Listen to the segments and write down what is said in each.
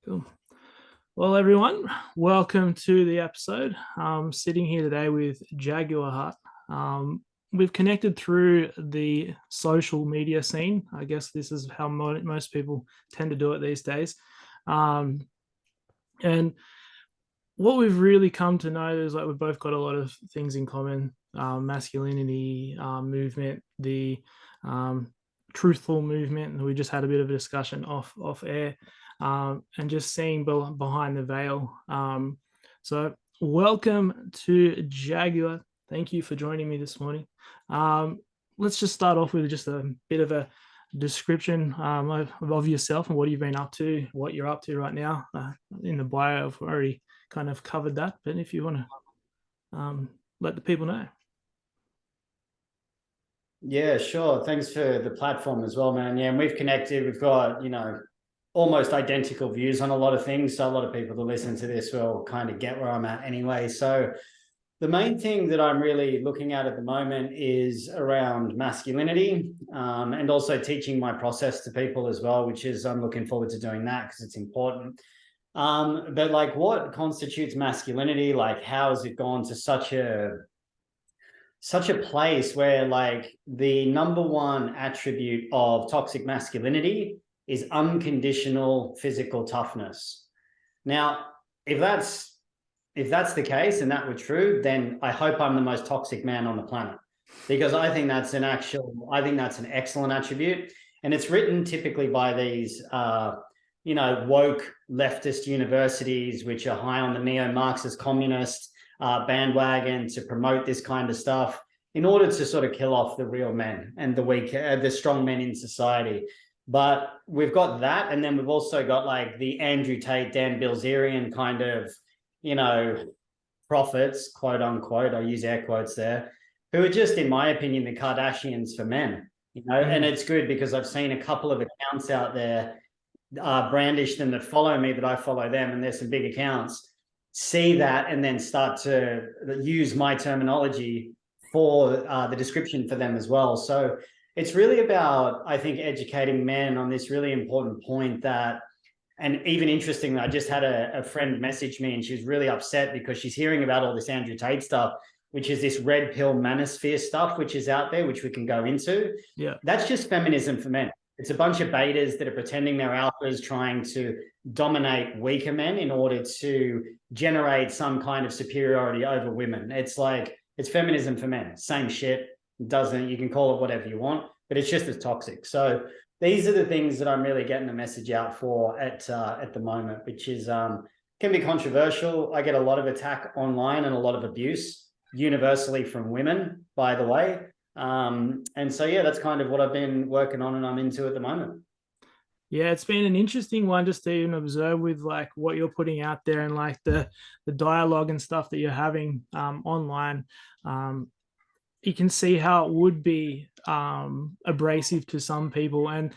Cool. Well, everyone, welcome to the episode. I'm sitting here today with Jaguar Heart. We've connected through the social media scene. I guess this is how most people tend to do it these days. And what we've really come to know is we've both got a lot of things in common. Masculinity movement, the truthful movement, and we just had a bit of a discussion off air. And just seeing behind the veil. So welcome to Jaguar. Thank you for joining me this morning. Let's just start off with just a bit of a description of yourself and what you've been up to, what you're up to right now. In the bio, I've already kind of covered that, but if you want to let the people know. Yeah, sure. Thanks for the platform as well, man. Yeah, and we've connected. We've got, almost identical views on a lot of things. So a lot of people that listen to this will kind of get where I'm at anyway. So the main thing that I'm really looking at the moment is around masculinity, and also teaching my process to people as well, which is I'm looking forward to doing that because it's important. But like, what constitutes masculinity? Like, how has it gone to such a place where like the number one attribute of toxic masculinity is unconditional physical toughness? Now, if that's the case and that were true, then I hope I'm the most toxic man on the planet, because I think that's an excellent attribute. And it's written typically by these woke leftist universities, which are high on the neo-Marxist communist bandwagon to promote this kind of stuff in order to sort of kill off the real men and the weak, the strong men in society. But we've got that, and then we've also got like the Andrew Tate, Dan Bilzerian kind of, prophets, quote unquote, I use air quotes there, who are just, in my opinion, the Kardashians for men. And it's good because I've seen a couple of accounts out there brandish them that follow me, that I follow them, and there's some big accounts, see that and then start to use my terminology for the description for them as well. So it's really about, I think, educating men on this really important point that, and even interestingly, I just had a friend message me and she was really upset because she's hearing about all this Andrew Tate stuff, which is this red pill manosphere stuff, which is out there, which we can go into. Yeah. That's just feminism for men. It's a bunch of betas that are pretending they're alphas, trying to dominate weaker men in order to generate some kind of superiority over women. It's like, it's feminism for men. Same shit. You can call it whatever you want, but it's just as toxic. So these are the things that I'm really getting the message out for at the moment, which is can be controversial. I get a lot of attack online and a lot of abuse universally from women, by the way. And so, yeah, that's kind of what I've been working on and I'm into at the moment. Yeah, it's been an interesting one just to even observe with like what you're putting out there and like the dialogue and stuff that you're having online. You can see how it would be abrasive to some people. And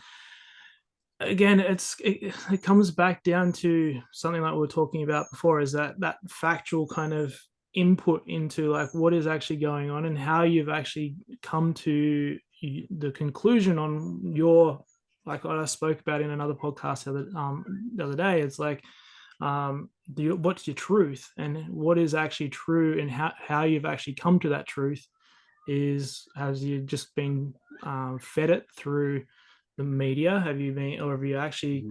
again, it comes back down to something like we were talking about before, is that factual kind of input into like what is actually going on and how you've actually come to the conclusion on your, like what I spoke about in another podcast the other day. It's like what's your truth and what is actually true, and how you've actually come to that truth has you just been fed it through the media? Have you actually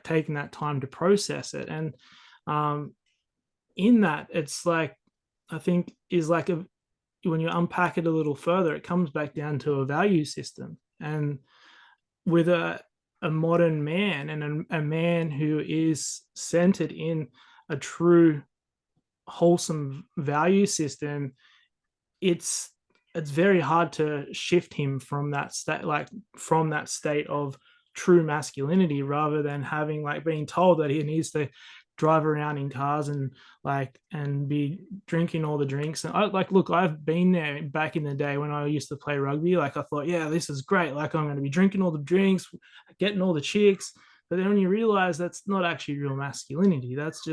taken that time to process it? And in that, it's like, I think is like when you unpack it a little further, it comes back down to a value system. And with a modern man and a man who is centered in a true wholesome value system, it's very hard to shift him from that state of true masculinity, rather than having like being told that he needs to drive around in cars and be drinking all the drinks. And I've been there back in the day when I used to play rugby. Like I thought, yeah, this is great. Like I'm going to be drinking all the drinks, getting all the chicks. But then when you realize that's not actually real masculinity, that's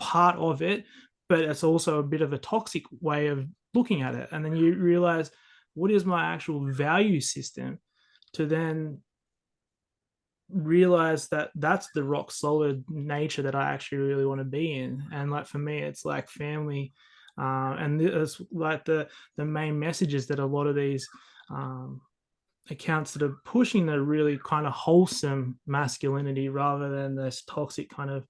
part of it, but it's also a bit of a toxic way of looking at it. And then you realize, what is my actual value system to then realize that that's the rock solid nature that I actually really want to be in. And like for me, it's like family, and it's like the main messages that a lot of these accounts that are pushing the really kind of wholesome masculinity rather than this toxic kind of,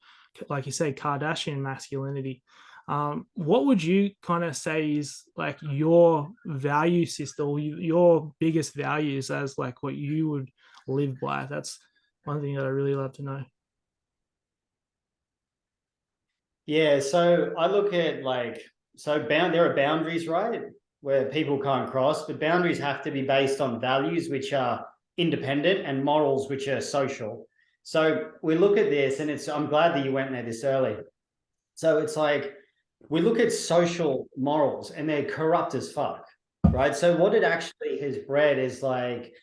like you say, Kardashian masculinity. What would you kind of say is like your value system, or your biggest values as like what you would live by? That's one thing that I really love to know. Yeah, so I look at like, there are boundaries, right, where people can't cross, but boundaries have to be based on values which are independent and morals which are social. So we look at this, and I'm glad that you went there this early. So it's like we look at social morals and they're corrupt as fuck, right? So what it actually has bred is like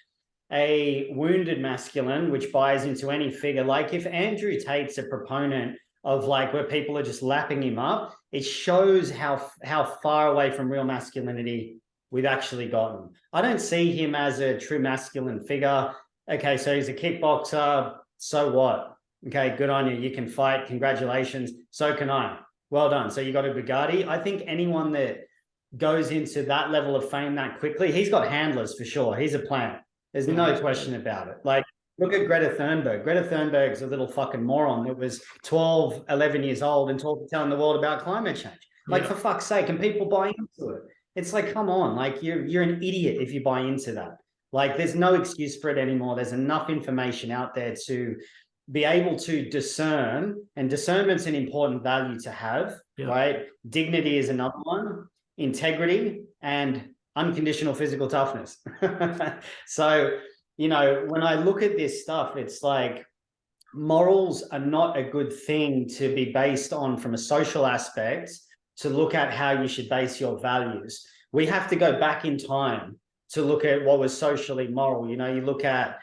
a wounded masculine, which buys into any figure. Like if Andrew Tate's a proponent of like where people are just lapping him up, it shows how far away from real masculinity we've actually gotten. I don't see him as a true masculine figure. Okay, so he's a kickboxer. So what? Okay, good on you. You can fight. Congratulations. So can I. Well done. So you got a Bugatti. I think anyone that goes into that level of fame that quickly, he's got handlers for sure. He's a plant. There's no question about it. Like, look at Greta Thunberg. Greta Thunberg's a little fucking moron that was 12, 11 years old and telling the world about climate change. Like, for fuck's sake, and people buy into it. It's like, come on, like you're an idiot if you buy into that. Like, there's no excuse for it anymore. There's enough information out there to be able to discern, and discernment's an important value to have, right? Dignity is another one, integrity, and unconditional physical toughness. So, when I look at this stuff, it's like morals are not a good thing to be based on from a social aspect, to look at how you should base your values. We have to go back in time to look at what was socially moral. You look at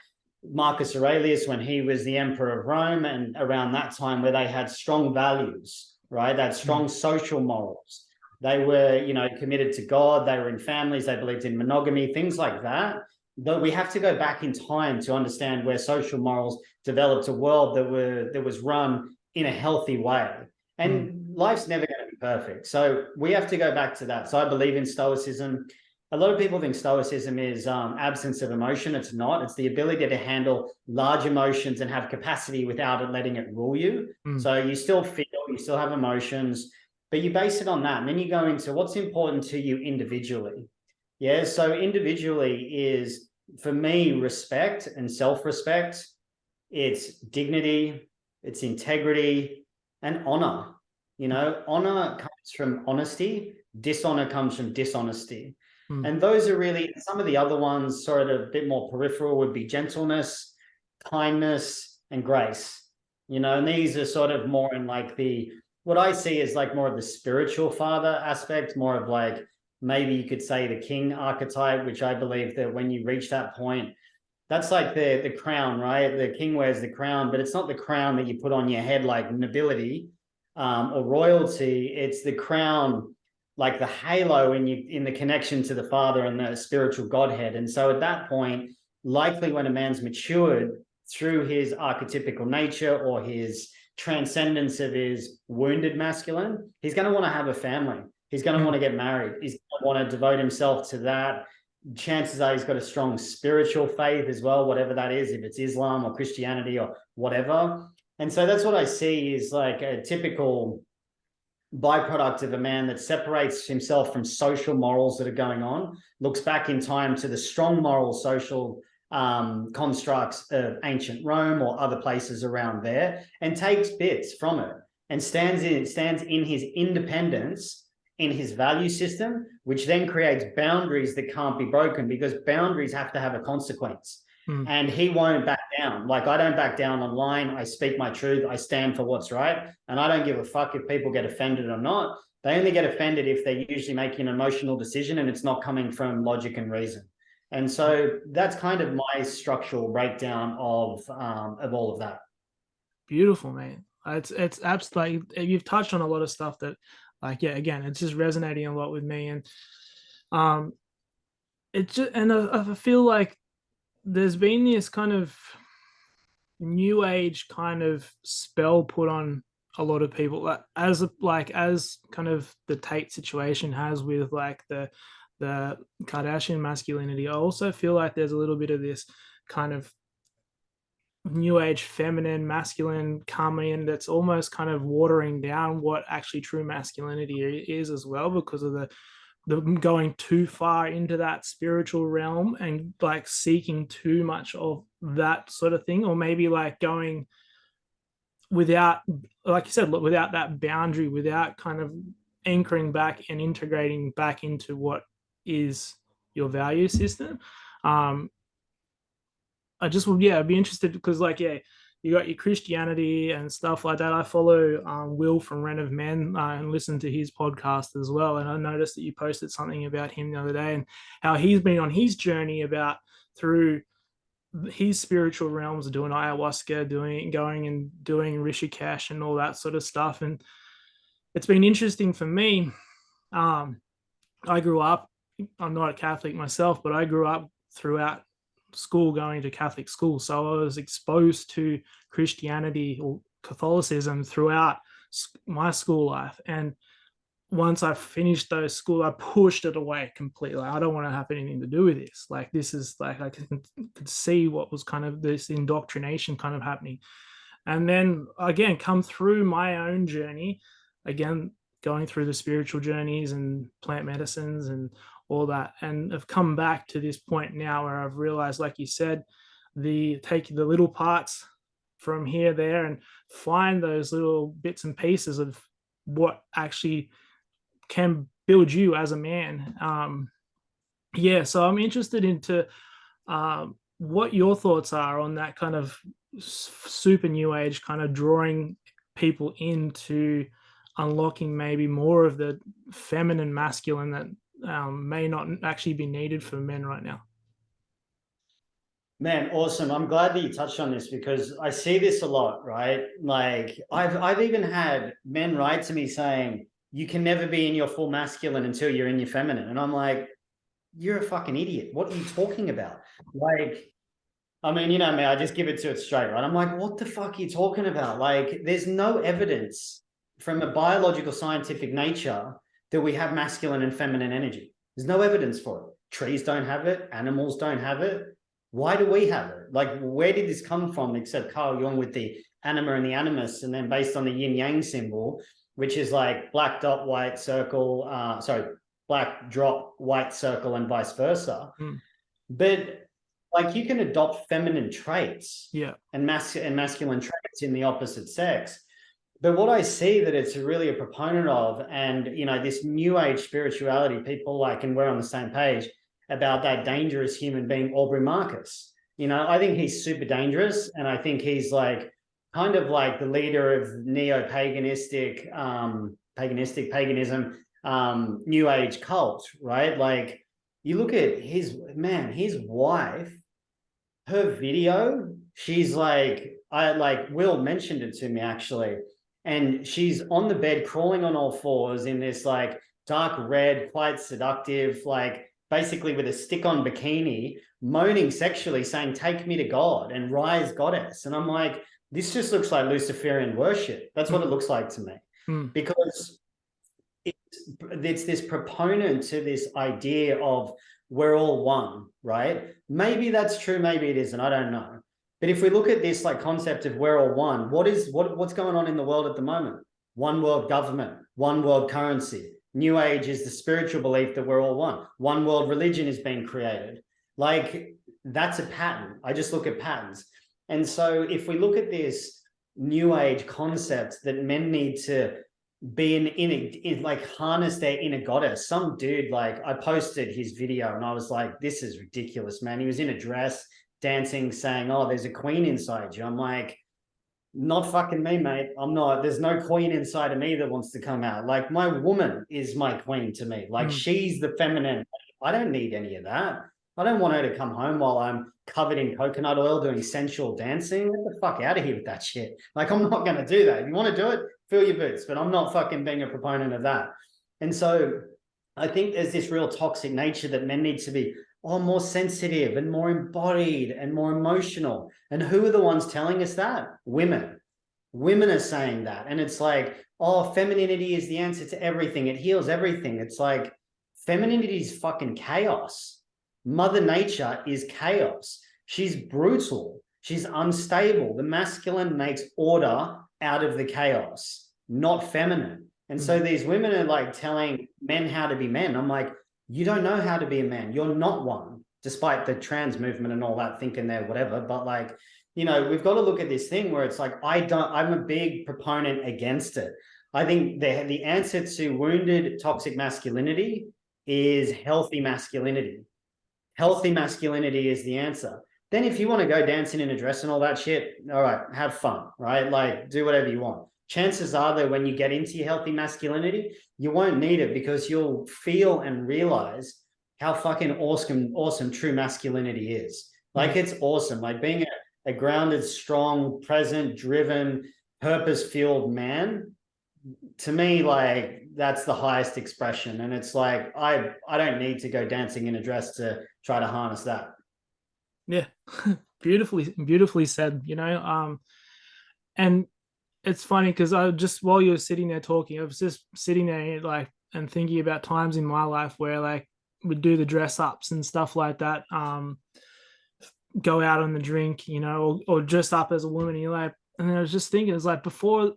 Marcus Aurelius when he was the emperor of Rome, and around that time where they had strong values, right? They had strong social morals. They were, committed to God. They were in families. They believed in monogamy, things like that. But we have to go back in time to understand where social morals developed a world that was run in a healthy way. And life's never going to be perfect. So we have to go back to that. So I believe in Stoicism. A lot of people think Stoicism is absence of emotion. It's not. It's the ability to handle large emotions and have capacity without it letting it rule you. So you still feel, you still have emotions, but you base it on that. And then you go into what's important to you individually. Yeah. So individually is, for me, respect and self-respect. It's dignity, it's integrity, and honor. Honor comes from honesty. Dishonor comes from dishonesty. And those are really some of the other ones, sort of a bit more peripheral, would be gentleness, kindness, and grace. And these are sort of more in like what I see is like more of the spiritual father aspect, more of like, maybe you could say the king archetype, which I believe that when you reach that point, that's like the crown, right? The king wears the crown, but it's not the crown that you put on your head like nobility or royalty. It's the crown, like the halo in the connection to the father and the spiritual Godhead. And so at that point, likely when a man's matured through his archetypical nature or his transcendence of his wounded masculine, he's going to want to have a family. He's going to want to get married. He's going to want to devote himself to that. Chances are he's got a strong spiritual faith as well, whatever that is, if it's Islam or Christianity or whatever. And so that's what I see is like a typical byproduct of a man that separates himself from social morals that are going on, looks back in time to the strong moral social constructs of ancient Rome or other places around there, and takes bits from it and stands in his independence, in his value system, which then creates boundaries that can't be broken, because boundaries have to have a consequence. And he won't back down. Like, I don't back down online. I speak my truth. I stand for what's right. And I don't give a fuck if people get offended or not. They only get offended if they're usually making an emotional decision and it's not coming from logic and reason. And so that's kind of my structural breakdown of all of that. Beautiful, man. It's absolutely, you've touched on a lot of stuff that, like, yeah, again, it's just resonating a lot with me. And it's just, and I feel like there's been this kind of new age kind of spell put on a lot of people, as kind of the Tate situation has with like the Kardashian masculinity. I also feel like there's a little bit of this kind of new age feminine masculine coming in that's almost kind of watering down what actually true masculinity is as well, because of the going too far into that spiritual realm and like seeking too much of that sort of thing, or maybe like going without, like you said, without that boundary, without kind of anchoring back and integrating back into what is your value system. I just would, yeah, I'd be interested because, like, yeah, you got your Christianity and stuff like that. I follow Will from Ren of Men and listen to his podcast as well. And I noticed that you posted something about him the other day and how he's been on his journey about through his spiritual realms, doing ayahuasca, going and doing Rishikesh and all that sort of stuff. And it's been interesting for me. I grew up, I'm not a Catholic myself, but I grew up throughout school going to Catholic school. So I was exposed to Christianity or Catholicism throughout my school life. And once I finished those school, I pushed it away completely. I don't want to have anything to do with this. Like, this is like, I could see what was kind of this indoctrination kind of happening. And then again, come through my own journey, again, going through the spiritual journeys and plant medicines and all that, and have come back to this point now where I've realized, like you said, take the little parts from here, there, and find those little bits and pieces of what actually can build you as a man. Yeah, so I'm interested into what your thoughts are on that kind of super new age kind of drawing people into unlocking maybe more of the feminine masculine that may not actually be needed for men right now. Man, awesome. I'm glad that you touched on this because I see this a lot, right? Like I've even had men write to me saying, you can never be in your full masculine until you're in your feminine. And I'm like, you're a fucking idiot. What are you talking about? Like, I mean, you know me, I just give it to it straight, right? I'm like, what the fuck are you talking about? Like, there's no evidence from a biological scientific nature that we have masculine and feminine energy. There's no evidence for it. Trees don't have it. Animals don't have it. Why do we have it? Like, where did this come from? Except Carl Jung with the anima and the animus, and then based on the yin yang symbol, which is like black dot, white circle, black drop, white circle, and vice versa. But like, you can adopt feminine traits, yeah, and masculine traits in the opposite sex. But what I see that it's really a proponent of, and you know, this new age spirituality, people like, and we're on the same page about that dangerous human being, Aubrey Marcus. You know, I think he's super dangerous, and I think he's like kind of like the leader of neo-paganistic, paganism, new age cult, right? Like, you look at his wife, her video, she's like, Will mentioned it to me actually, and she's on the bed crawling on all fours in this like dark red, quite seductive, like basically with a stick-on bikini, moaning sexually, saying, take me to God and rise goddess. And I'm like, this just looks like Luciferian worship. That's what it looks like to me. Because it's this proponent to this idea of we're all one, right? Maybe that's true, maybe it isn't, I don't know. But if we look at this like concept of we're all one, what's going on in the world at the moment? One world government, one world currency. New age is the spiritual belief that we're all one. One world religion is being created. Like, that's a pattern. I just look at patterns. And so if we look at this new age concept that men need to be in like harness their inner goddess. Some dude, like, I posted his video and I was like, this is ridiculous, man. He was in a dress dancing, saying, oh, there's a queen inside you. I'm like, not fucking me, mate. I'm not. There's no queen inside of me that wants to come out. Like, my woman is my queen to me. Like, she's the feminine. I don't need any of that. I don't want her to come home while I'm covered in coconut oil doing sensual dancing. Get the fuck out of here with that shit. Like, I'm not going to do that. If you want to do it, fill your boots. But I'm not fucking being a proponent of that. And so I think there's this real toxic nature that men need to be oh, more sensitive and more embodied and more emotional. And who are the ones telling us that? Women. Women are saying that. And it's like, oh, femininity is the answer to everything. It heals everything. It's like, femininity is fucking chaos. Mother Nature is chaos. She's brutal. She's unstable. The masculine makes order out of the chaos, not feminine. And so these women are like telling men how to be men. I'm like, you don't know how to be a man. You're not one, despite the trans movement and all that thinking they're whatever. But like, you know, we've got to look at this thing where it's like, I'm a big proponent against it. I think the answer to wounded toxic masculinity is healthy masculinity. Healthy masculinity is the answer. Then if you want to go dancing in a dress and all that shit, all right, have fun, right? Like, do whatever you want. Chances are that when you get into your healthy masculinity, you won't need it, because you'll feel and realize how fucking awesome true masculinity is. Like, it's awesome. Like, being a grounded, strong, present, driven, purpose-fueled man, to me, like, that's the highest expression. And it's like, I don't need to go dancing in a dress to try to harness that. Yeah. Beautifully said, you know. And it's funny because I just, while you were sitting there talking, I was just sitting there like and thinking about times in my life where like we'd do the dress ups and stuff like that, go out on the drink, you know, or dress up as a woman. You're like, and I was just thinking, it's like before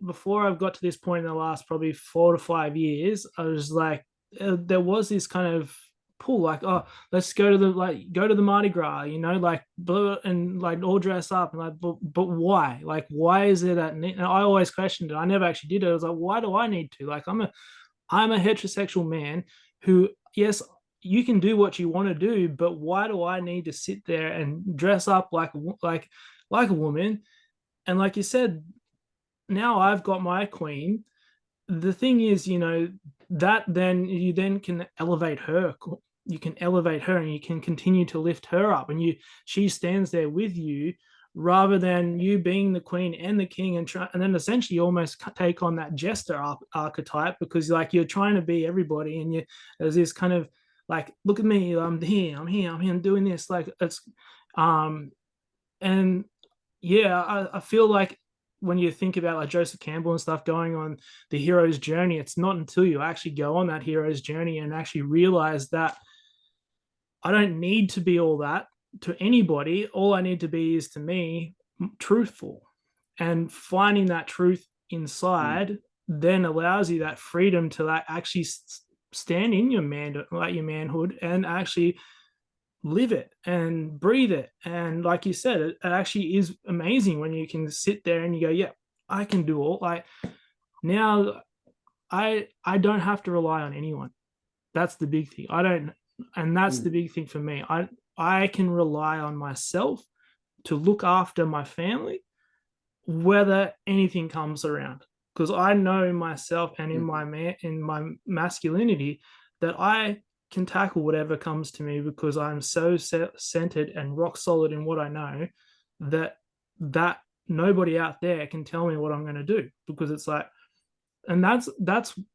I've got to this point in the last probably 4 to 5 years, I was like, there was this kind of pull, like, oh, let's go to the Mardi Gras, you know, like, and like all dress up, and like, but why? Like, why is there that need? And I always questioned it. I never actually did it. I was like, why do I need to? Like, I'm a heterosexual man who, yes, you can do what you want to do, but why do I need to sit there and dress up like a woman? And like you said, now I've got my queen. The thing is, you know, that then you then can elevate her. You can elevate her, and you can continue to lift her up, and she stands there with you, rather than you being the queen and the king, and then essentially almost take on that jester archetype, because like you're trying to be everybody, and there's this kind of like, look at me, I'm here, I'm doing this, like it's and yeah, I feel like when you think about like Joseph Campbell and stuff going on the hero's journey, it's not until you actually go on that hero's journey and actually realize that I don't need to be all that to anybody. All I need to be is, to me, truthful. And finding that truth inside then allows you that freedom to like actually stand in your your manhood, and actually live it and breathe it. And like you said, it actually is amazing when you can sit there and you go, yeah, I can do all, like, now I don't have to rely on anyone. That's the big thing. I don't, and that's the big thing for me. I can rely on myself to look after my family, whether anything comes around, because I know myself, and in my masculinity, that I can tackle whatever comes to me, because I'm so centered and rock solid in what I know, that nobody out there can tell me what I'm going to do, because it's like, and that's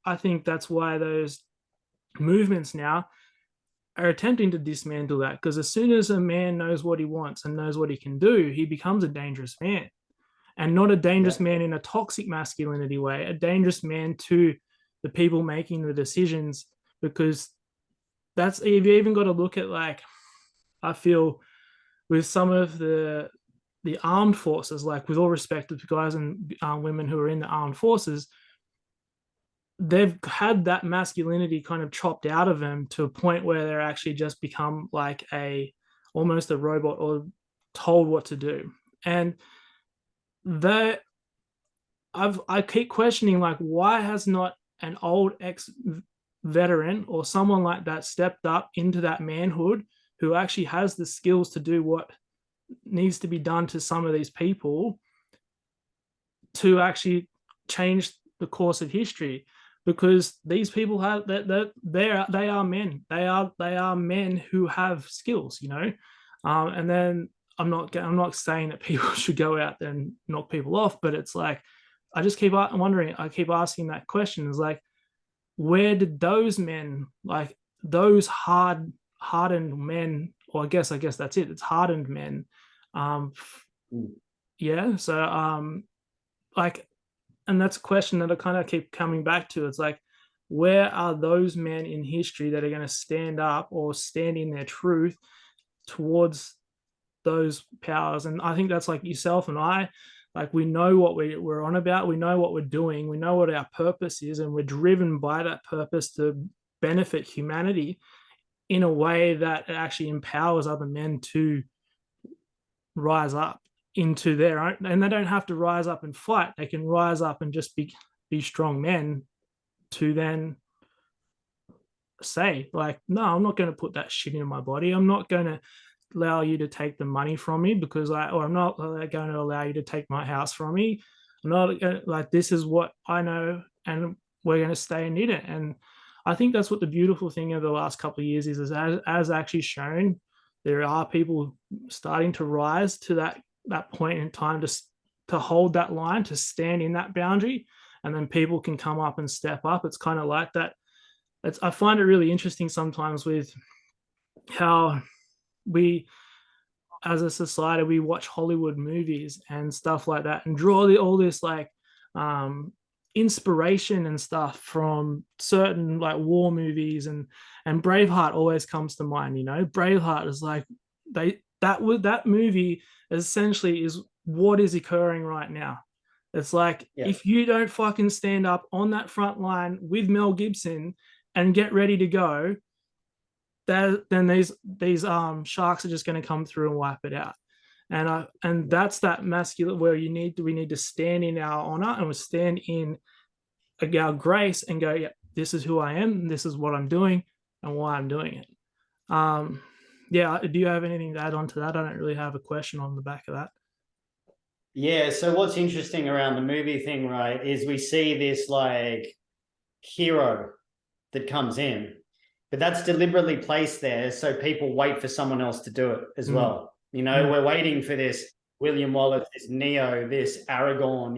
I think that's why those movements now are attempting to dismantle that, because as soon as a man knows what he wants and knows what he can do, he becomes a dangerous man. And not a dangerous man in a toxic masculinity way, a dangerous man to the people making the decisions, because that's, you've even got to look at, like, I feel with some of the armed forces, like, with all respect to the guys and women who are in the armed forces, they've had that masculinity kind of chopped out of them to a point where they're actually just become like almost a robot, or told what to do. And that I keep questioning, like, why has not an old ex veteran or someone like that stepped up into that manhood, who actually has the skills to do what needs to be done to some of these people, to actually change the course of history? Because these people have that they are men. They are men who have skills, you know. And then I'm not saying that people should go out there and knock people off, but it's like, I just keep wondering. I keep asking that question. Is like, where did those men, like those hardened men well, I guess that's it. It's hardened men. Mm. Yeah. So like, and that's a question that I kind of keep coming back to. It's like, where are those men in history that are going to stand up or stand in their truth towards those powers? And I think that's like yourself and I, like, we know what we're on about, we know what we're doing, we know what our purpose is, and we're driven by that purpose to benefit humanity in a way that it actually empowers other men to rise up into their own. And they don't have to rise up and fight, they can rise up and just be strong men to then say, like, no, I'm not going to put that shit in my body, I'm not going to allow you to take the money from me, because I'm not going to allow you to take my house from me. I'm not like, this is what I know, and we're going to stay in it. And I think that's what the beautiful thing of the last couple of years is as actually shown, there are people starting to rise to that point in time to hold that line, to stand in that boundary, and then people can come up and step up. It's kind of like that. I find it really interesting sometimes with how we, as a society, we watch Hollywood movies and stuff like that and draw all this like inspiration and stuff from certain like war movies, and Braveheart always comes to mind. Braveheart is like, that movie essentially is what is occurring right now. It's like, if you don't fucking stand up on that front line with Mel Gibson and get ready to go, then these sharks are just going to come through and wipe it out. And that's that masculine, where we need to stand in our honor, and we stand in our grace and go, yeah, this is who I am, and this is what I'm doing and why I'm doing it. Yeah, do you have anything to add on to that? I don't really have a question on the back of that. Yeah, so what's interesting around the movie thing, right, is we see this like hero that comes in, but that's deliberately placed there so people wait for someone else to do it as well. We're waiting for this William Wallace, this Neo, this Aragorn,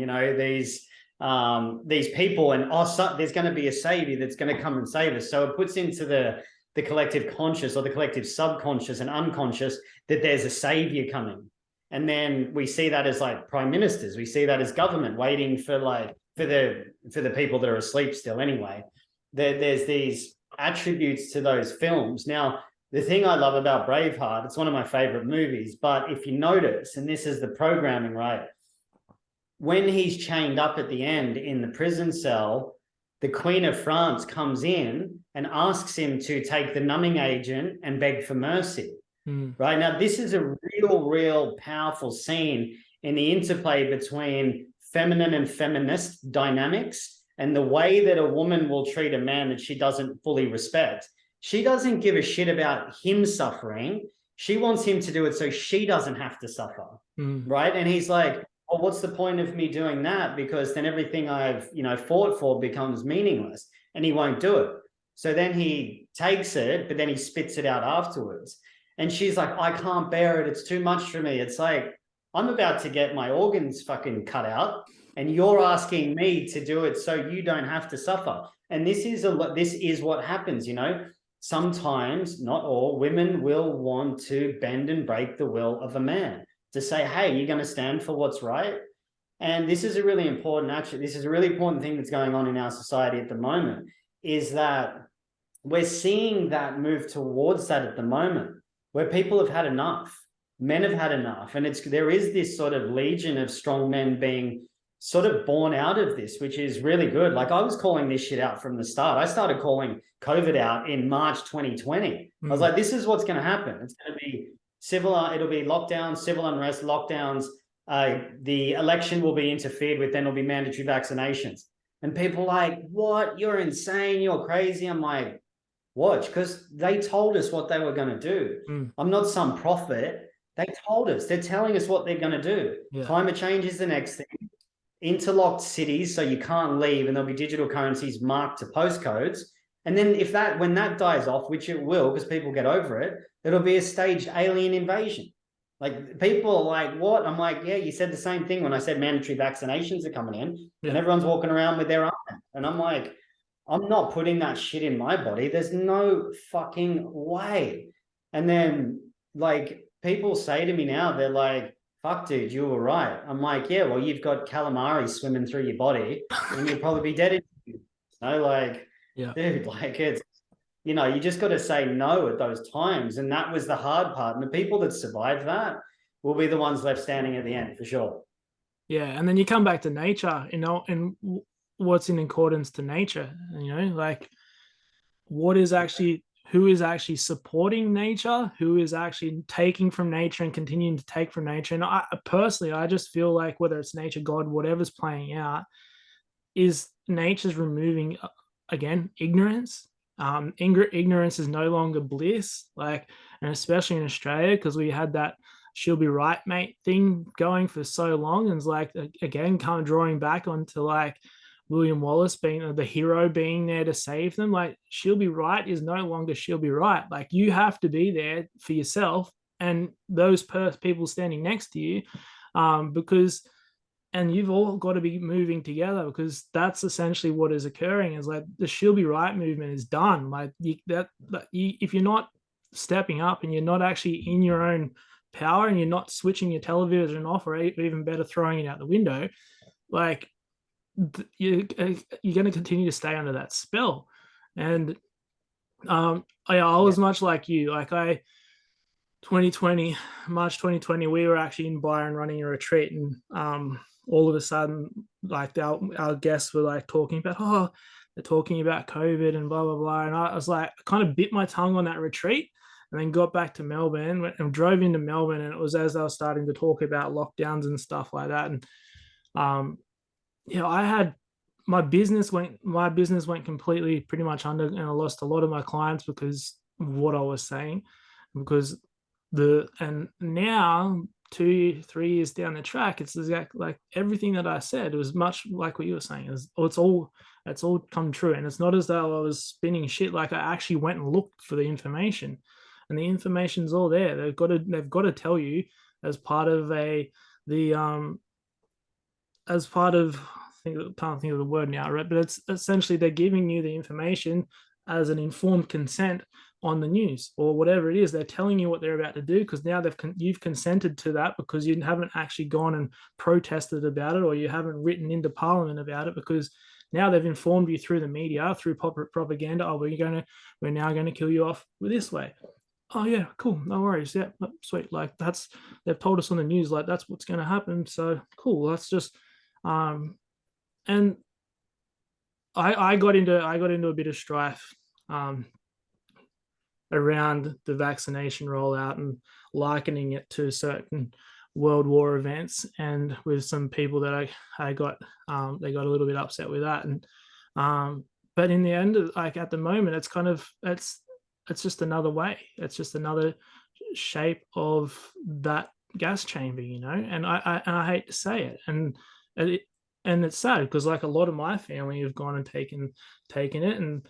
these people, and there's going to be a savior that's going to come and save us. So it puts into the collective conscious or the collective subconscious and unconscious that there's a savior coming. And then we see that as like prime ministers, we see that as government waiting for the people that are asleep still anyway. There's these attributes to those films. Now, the thing I love about Braveheart, it's one of my favorite movies, but if you notice, and this is the programming, right, when he's chained up at the end in the prison cell, the Queen of France comes in and asks him to take the numbing agent and beg for mercy. Right now, this is a real powerful scene in the interplay between feminine and feminist dynamics, and the way that a woman will treat a man that she doesn't fully respect. She doesn't give a shit about him suffering. She wants him to do it so she doesn't have to suffer. Right. And he's like, well, what's the point of me doing that? Because then everything I've, fought for becomes meaningless, and he won't do it. So then he takes it, but then he spits it out afterwards. And she's like, I can't bear it. It's too much for me. It's like, I'm about to get my organs fucking cut out, and you're asking me to do it so you don't have to suffer. And this is what happens, Sometimes, not all, women will want to bend and break the will of a man to say, hey, you're going to stand for what's right. And this is a really important thing that's going on in our society at the moment, is that we're seeing that move towards that at the moment, where people have had enough. Men have had enough. And there is this sort of legion of strong men being sort of born out of this, which is really good. Like, I was calling this shit out from the start. I started calling COVID out in March 2020. I was like, this is what's going to happen. It's going to be it'll be lockdowns, civil unrest, lockdowns. The election will be interfered with, then it'll be mandatory vaccinations. And people are like, what? You're insane. You're crazy. I'm like, watch, because they told us what they were going to do. I'm not some prophet. They told us. They're telling us what they're going to do. Yeah. Climate change is the next thing. Interlocked cities, so you can't leave, and there'll be digital currencies marked to postcodes. And then when that dies off, which it will, because people get over it, it'll be a staged alien invasion. Like, people are like, what? I'm like, yeah, you said the same thing when I said mandatory vaccinations are coming in, and everyone's walking around with their arm. And I'm like, I'm not putting that shit in my body. There's no fucking way. And then like people say to me now, they're like, fuck, dude, you were right. I'm like, yeah, well, you've got calamari swimming through your body and you'd probably be dead in, you know, like, Yeah. dude, like it's, you know, you just got to say no at those times. And that was the hard part. And the people that survive that will be the ones left standing at the end for sure. Yeah. And then you come back to nature, and what's in accordance to nature, like what is actually, who is actually supporting nature, who is actually taking from nature and continuing to take from nature. And I personally, I just feel like whether it's nature, God, whatever's playing out, is nature's removing, again, ignorance. Ignorance is no longer bliss, like, and especially in Australia, because we had that "she'll be right, mate" thing going for so long, and it's like, again, kind of drawing back onto like William Wallace being the hero, being there to save them. Like, she'll be right is no longer she'll be right. Like, you have to be there for yourself and those people standing next to you, because, and you've all got to be moving together, because that's essentially what is occurring. Is like the she'll be right movement is done. Like if you're not stepping up and you're not actually in your own power, and you're not switching your television off, or even better, throwing it out the window, like you're going to continue to stay under that spell. And I Yeah. was much like you. Like 2020, March 2020, we were actually in Byron running a retreat, and all of a sudden, like our guests were like talking about, oh, they're talking about COVID and blah blah blah, and I was like, I kind of bit my tongue on that retreat, and then got back to Melbourne and drove into Melbourne, and it was as I was starting to talk about lockdowns and stuff like that, and um, I had my business went completely pretty much under, and I lost a lot of my clients because of what I was saying, because and now 2 3 years down the track, it's exactly like everything that I said. It was much like what you were saying. It's all come true, and it's not as though I was spinning shit. Like, I actually went and looked for the information, and the information's all there. They've got to tell you, as part of the as part of, I can't think of the word now, right? But it's essentially they're giving you the information as an informed consent on the news or whatever it is. They're telling you what they're about to do, because now you've consented to that, because you haven't actually gone and protested about it, or you haven't written into Parliament about it, because now they've informed you through the media, through propaganda. Oh, we're now going to kill you off this way. Oh yeah, cool, no worries. Yeah, sweet. Like, they've told us on the news, like that's what's going to happen. So cool. Let's just um, and I got into a bit of strife um, around the vaccination rollout, and likening it to certain World War events, and with some people that I got, they got a little bit upset with that, and but in the end, like at the moment, it's just another way. It's just another shape of that gas chamber, and I hate to say it, it and it's sad, because like a lot of my family have gone and taken it, and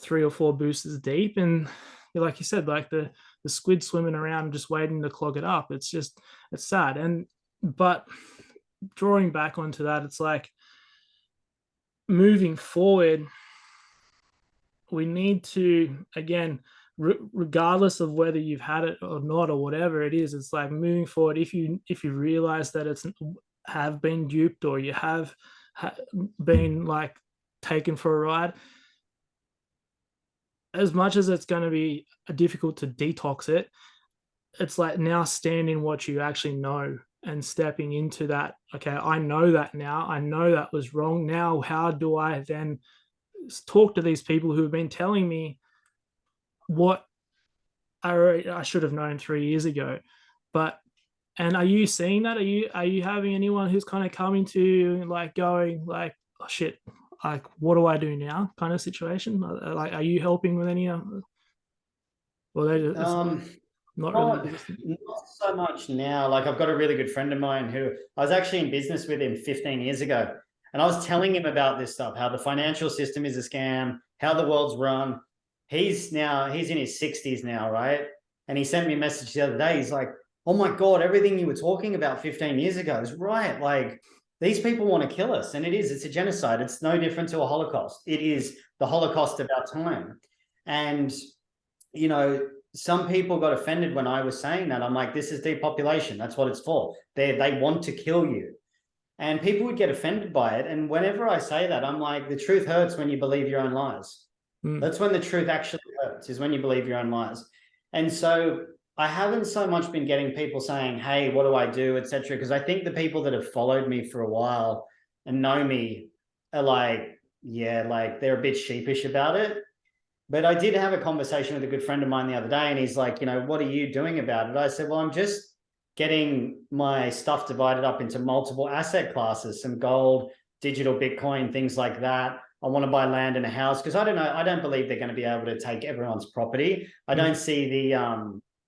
3 or 4 boosters deep, and like you said, like the squid swimming around just waiting to clog it up. It's sad. And but drawing back onto that, it's like, moving forward, we need to, again, regardless of whether you've had it or not, or whatever it is, it's like, moving forward, if you realize that it's have been duped, or you have been like taken for a ride, as much as it's going to be difficult to detox it, it's like, now stand in what you actually know, and stepping into that. Okay, I know that now. I know that was wrong. Now, how do I then talk to these people who have been telling me what I should have known 3 years ago? But and are you seeing that? Are you having anyone who's kind of coming to you, like, going like, oh, shit, like, what do I do now, kind of situation? Like, are you helping with any well, it's Um, not really not existent. not so much now. Like I've got a really good friend of mine who I was actually in business with him 15 years ago. And I was telling him about this stuff, how the financial system is a scam, how the world's run. He's in his 60s now, right? And he sent me a message the other day. He's like, oh my God, everything you were talking about 15 years ago is right. Like these people want to kill us. And it's a genocide. It's no different to a Holocaust. It is the Holocaust of our time. And, you know, some people got offended when I was saying that. I'm like, this is depopulation. That's what it's for. They want to kill you. And people would get offended by it. And whenever I say that, I'm like, the truth hurts when you believe your own lies. That's when the truth actually hurts, is when you believe your own lies. And so I haven't so much been getting people saying, hey, what do I do, etc. Because I think the people that have followed me for a while and know me are like, yeah, like they're a bit sheepish about it. But I did have a conversation with a good friend of mine the other day, and he's like, what are you doing about it? I said, well, I'm just getting my stuff divided up into multiple asset classes, some gold, digital Bitcoin, things like that. I want to buy land and a house because I don't know. I don't believe they're going to be able to take everyone's property. I don't see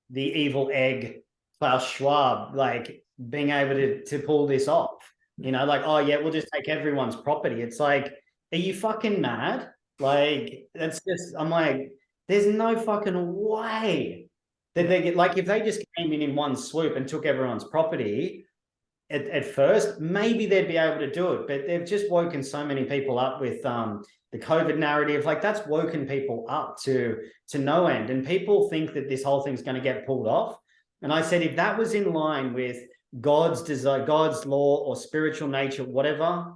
the evil egg Klaus Schwab like being able to pull this off. Like, oh yeah, we'll just take everyone's property. It's like, are you fucking mad? Like, that's just, I'm like, there's no fucking way that they get, like, if they just came in one swoop and took everyone's property at first, maybe they'd be able to do it. But they've just woken so many people up with the COVID narrative. Like, that's woken people up to no end. And people think that this whole thing's going to get pulled off. And I said, if that was in line with God's desire, God's law or spiritual nature, whatever,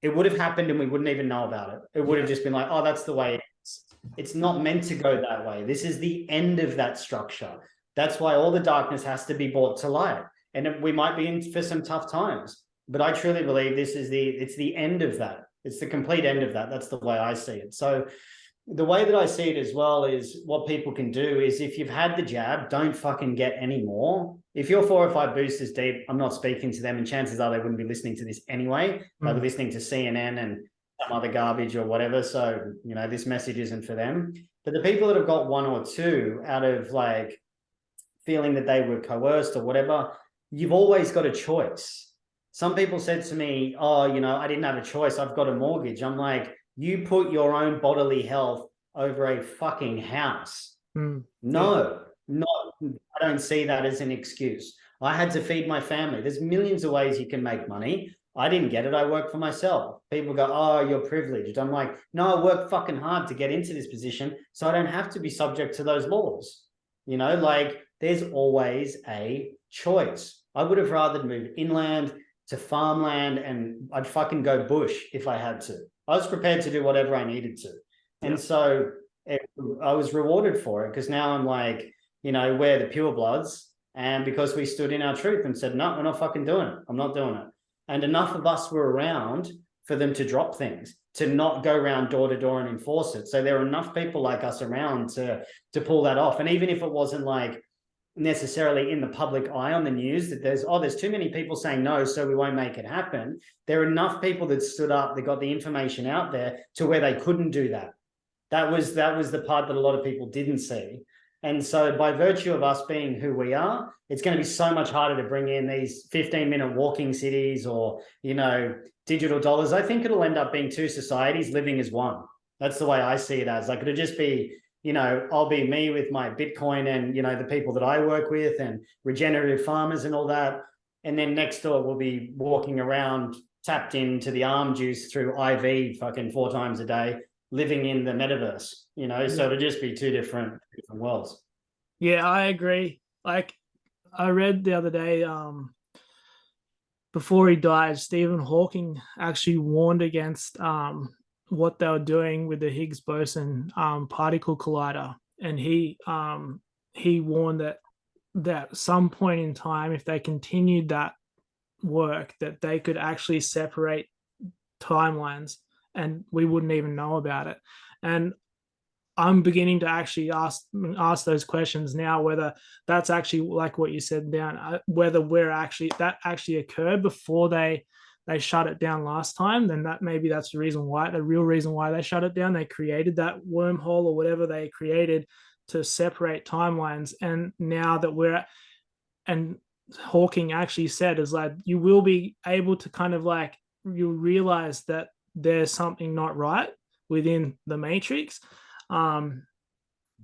it would have happened and we wouldn't even know about it. It would have just been like, oh, that's the way it is. It's not meant to go that way. This is the end of that structure. That's why all the darkness has to be brought to light. And we might be in for some tough times. But I truly believe it's the end of that. It's the complete end of that. That's the way I see it. So the way that I see it as well is what people can do is, if you've had the jab, don't fucking get any more. If you're 4 or 5 boosters deep, I'm not speaking to them, and chances are they wouldn't be listening to this anyway. They'll be listening to CNN and some other garbage or whatever. So, this message isn't for them. But the people that have got 1 or 2 out of like feeling that they were coerced or whatever, you've always got a choice. Some people said to me, oh, I didn't have a choice. I've got a mortgage. I'm like, you put your own bodily health over a fucking house. No, I don't see that as an excuse. I had to feed my family. There's millions of ways you can make money. I didn't get it. I work for myself. People go, oh, you're privileged. I'm like, no, I work fucking hard to get into this position so I don't have to be subject to those laws. Like, there's always a choice. I would have rather moved inland to farmland, and I'd fucking go bush if I had to. I was prepared to do whatever I needed to. And so I was rewarded for it, because now I'm like, we're the pure bloods. And because we stood in our truth and said, no, we're not fucking doing it. I'm not doing it. And enough of us were around for them to drop things, to not go around door to door and enforce it. So there are enough people like us around to pull that off. And even if it wasn't like necessarily in the public eye on the news, that there's too many people saying no, so we won't make it happen. There are enough people that stood up, that got the information out there to where they couldn't do that. That was the part that a lot of people didn't see. And so by virtue of us being who we are, it's going to be so much harder to bring in these 15-minute walking cities or, digital dollars. I think it'll end up being 2 societies living as one. That's the way I see it as. Like, it'll just be, I'll be me with my Bitcoin and, the people that I work with and regenerative farmers and all that. And then next door, we'll be walking around tapped into the arm juice through IV fucking 4 times a day, living in the metaverse, so it'll just be 2 different worlds. Yeah, I agree. Like, I read the other day, before he died, Stephen Hawking actually warned against what they were doing with the Higgs boson particle collider, and he warned that at some point in time, if they continued that work, that they could actually separate timelines and we wouldn't even know about it. And I'm beginning to actually ask those questions now, whether that's actually like what you said down, whether that actually occurred before they shut it down last time. Then maybe that's the real reason why they shut it down. They created that wormhole or whatever they created to separate timelines. And now that and Hawking actually said is like, you will be able to kind of like, you realize that there's something not right within the matrix. And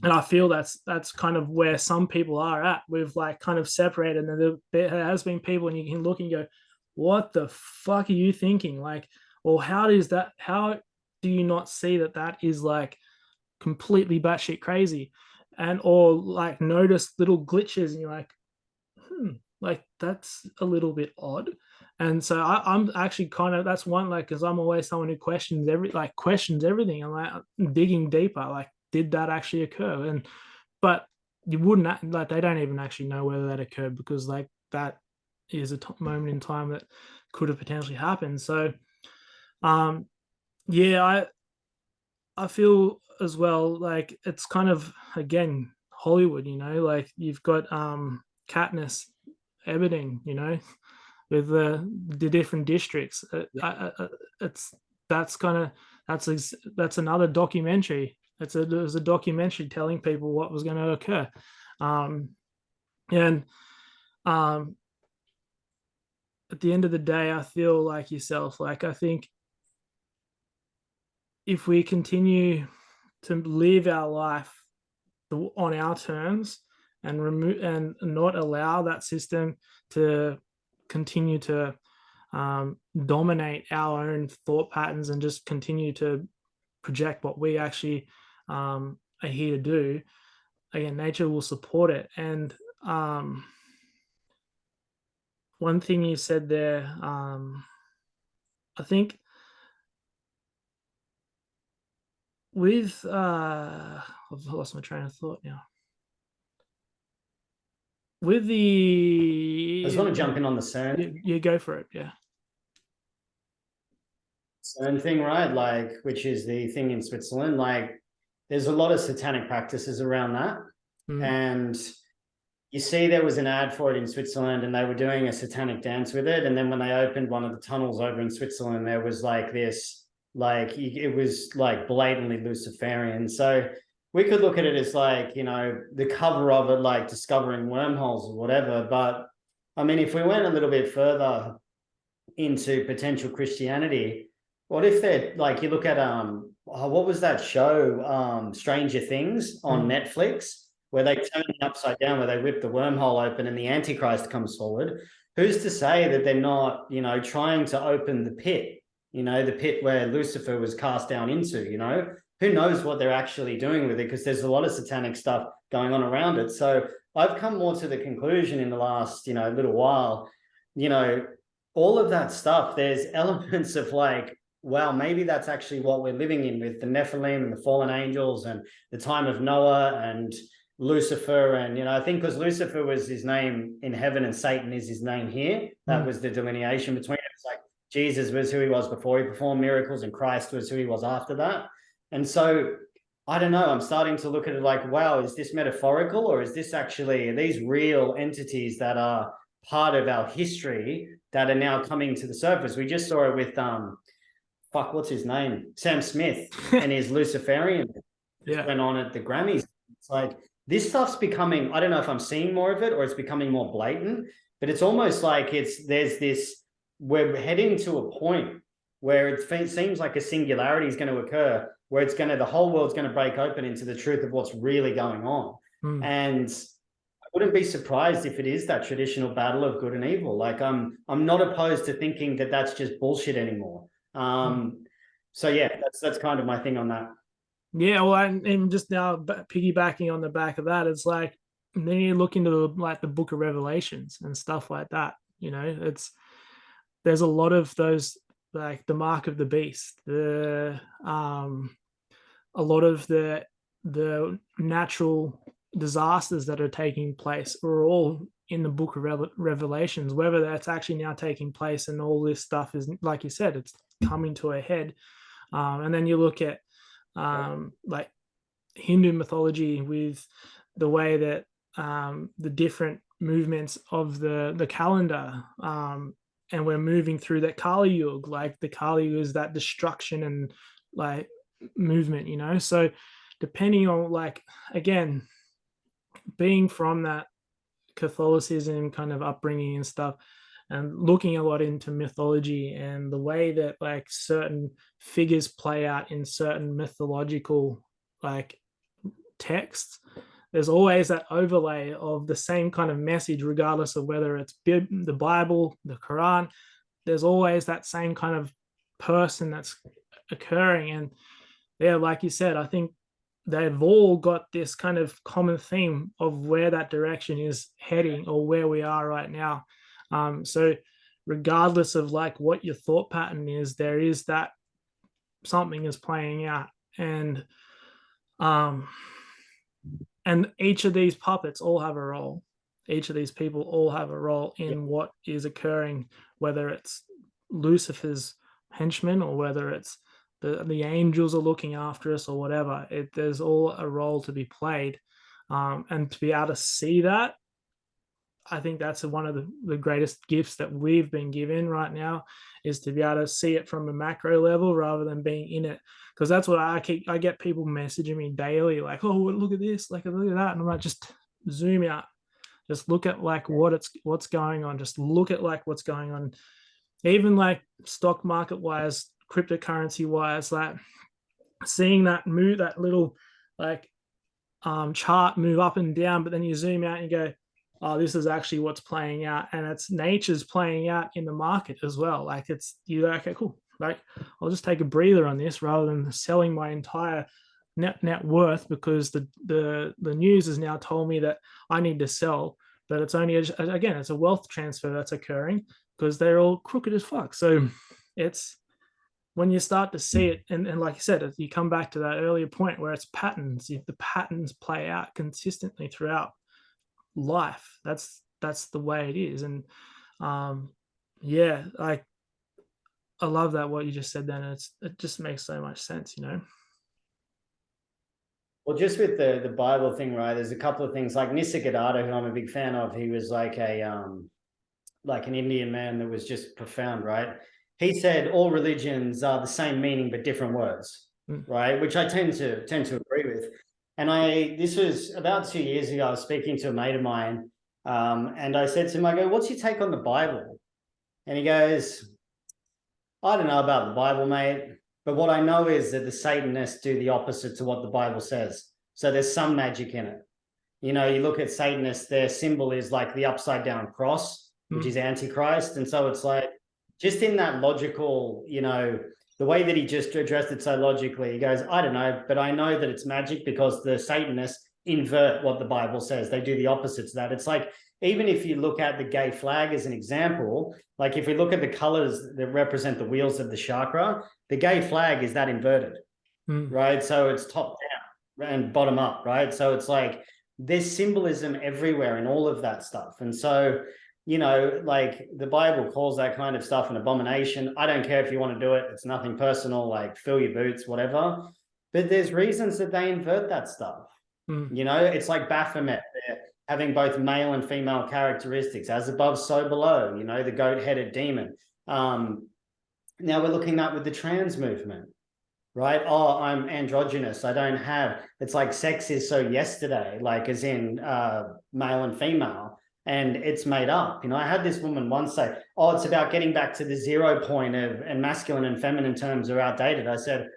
I feel that's kind of where some people are at. We've like kind of separated, and there has been people, and you can look and go, what the fuck are you thinking? Like, or how do you not see that is like completely batshit crazy? and or like notice little glitches, and you're like, like that's a little bit odd. And so I'm actually kind of, that's one, like, because I'm always someone who questions everything. I'm like digging deeper, like, did that actually occur? And but you wouldn't, like, they don't even actually know whether that occurred, because like that is a moment in time that could have potentially happened. So um yeah, I feel as well like it's kind of, again, Hollywood, like you've got Katniss Everdeen, with the different districts. It's that's kind of, that's another documentary. There's a documentary telling people what was going to occur, um, and um, at the end of the day, I feel like yourself. Like I think if we continue to live our life on our terms and remove and not allow that system to continue to dominate our own thought patterns, and just continue to project what we actually are here to do, again, nature will support it. And one thing you said there, I think with I've lost my train of thought now. With I just want to jump in on the CERN you go for it, yeah. CERN thing, right? Like, which is the thing in Switzerland. Like, there's a lot of satanic practices around that. And you see, there was an ad for it in Switzerland, and they were doing a satanic dance with it. And then when they opened one of the tunnels over in Switzerland, there was like this, like, it was like blatantly Luciferian. So we could look at it as like, the cover of it, like discovering wormholes or whatever. But I mean, if we went a little bit further into potential Christianity, what if they're like, you look at what was that show, Stranger Things on Netflix, where they turn it upside down, where they rip the wormhole open and the Antichrist comes forward? Who's to say that they're not, trying to open the pit, the pit where Lucifer was cast down into, who knows what they're actually doing with it, because there's a lot of satanic stuff going on around it. So I've come more to the conclusion in the last, little while, all of that stuff, there's elements of like, wow, maybe that's actually what we're living in, with the Nephilim and the fallen angels and the time of Noah and Lucifer. And, I think because Lucifer was his name in heaven and Satan is his name here, that was the delineation between it. It's like Jesus was who he was before he performed miracles, and Christ was who he was after that. And so I don't know, I'm starting to look at it like, wow, is this metaphorical, or is this actually, are these real entities that are part of our history that are now coming to the surface? We just saw it with what's his name, Sam Smith, and his Luciferian went on at the Grammys. It's like, this stuff's becoming, I don't know if I'm seeing more of it or it's becoming more blatant, but it's almost like we're heading to a point where it seems like a singularity is going to occur, where the whole world's going to break open into the truth of what's really going on. And I wouldn't be surprised if it is that traditional battle of good and evil. Like, I'm not opposed to thinking that that's just bullshit anymore. So yeah, that's kind of my thing on that. Yeah, well, and just now piggybacking on the back of that, it's like, then you look into like the Book of Revelations and stuff like that. There's a lot of those, like the mark of the beast, a lot of the natural disasters that are taking place are all in the Book of Revelations. Whether that's actually now taking place and all this stuff is, like you said, it's coming to a head. And then you look at like Hindu mythology, with the way that the different movements of the calendar, and we're moving through that Kali Yuga. Like the Kali Yuga is that destruction and like movement, so depending on, like, again, being from that Catholicism kind of upbringing and stuff, and looking a lot into mythology and the way that like certain figures play out in certain mythological like texts, there's always that overlay of the same kind of message, regardless of whether it's the Bible, the Quran. There's always that same kind of person that's occurring. And yeah, like you said, I think they've all got this kind of common theme of where that direction is heading or where we are right now. So regardless of like what your thought pattern is, there is that something is playing out. Um and each of these puppets all have a role. Each of these people all have a role Yeah. in what is occurring, whether it's Lucifer's henchmen or whether it's the angels are looking after us or whatever. There's all a role to be played, and to be able to see that, I think that's one of the greatest gifts that we've been given right now, is to be able to see it from a macro level rather than being in it. Because that's what I get people messaging me daily, like, oh, look at this, like look at that. And I'm like, just zoom out, just look at like what's going on, just look at like what's going on, even like stock market wise, cryptocurrency wise, like seeing that move, that little like chart move up and down, but then you zoom out and you go, oh, this is actually what's playing out, and it's nature's playing out in the market as well. Like it's you okay, cool. Like I'll just take a breather on this rather than selling my entire net worth because the news has now told me that I need to sell, but it's only again it's a wealth transfer that's occurring because they're all crooked as fuck. So it's when you start to see it, and like you said, you come back to that earlier point where it's patterns. The patterns play out consistently throughout life. That's the way it is. And yeah, like I love that what you just said then. It just makes so much sense, you know. Well, just with the Bible thing, right? There's a couple of things like Nisargadatta, who I'm a big fan of. He was like an Indian man that was just profound, right? He said all religions are the same meaning but different words, right? Which I tend to agree with. And this was about 2 years ago. I was speaking to a mate of mine, and I said to him, I go, "What's your take on the Bible?" And he goes, "I don't know about the Bible, mate, but what I know is that the Satanists do the opposite to what the Bible says. So there's some magic in it. You know, you look at Satanists, their symbol is like the upside down cross, which is Antichrist. And so it's like, just in that logical, you know, the way that he just addressed it so logically, he goes, I don't know, but I know that it's magic because the Satanists invert what the Bible says. They do the opposite to that. It's like, even if you look at the gay flag as an example, like if we look at the colors that represent the wheels of the chakra, the gay flag is that inverted, right? So it's top down and bottom up, right? So it's like, there's symbolism everywhere in all of that stuff. And so, you know, like the Bible calls that kind of stuff an abomination. I don't care if you want to do it. It's nothing personal, like fill your boots, whatever. But there's reasons that they invert that stuff. You know, it's like Baphomet. They're having both male and female characteristics, as above, so below, you know, the goat-headed demon. Now we're looking at with the trans movement, right? Oh, I'm androgynous. I don't have, it's like sex is so yesterday, like as in male and female, and it's made up. You know, I had this woman once say, oh, it's about getting back to the 0 point of, and masculine and feminine terms are outdated. I said,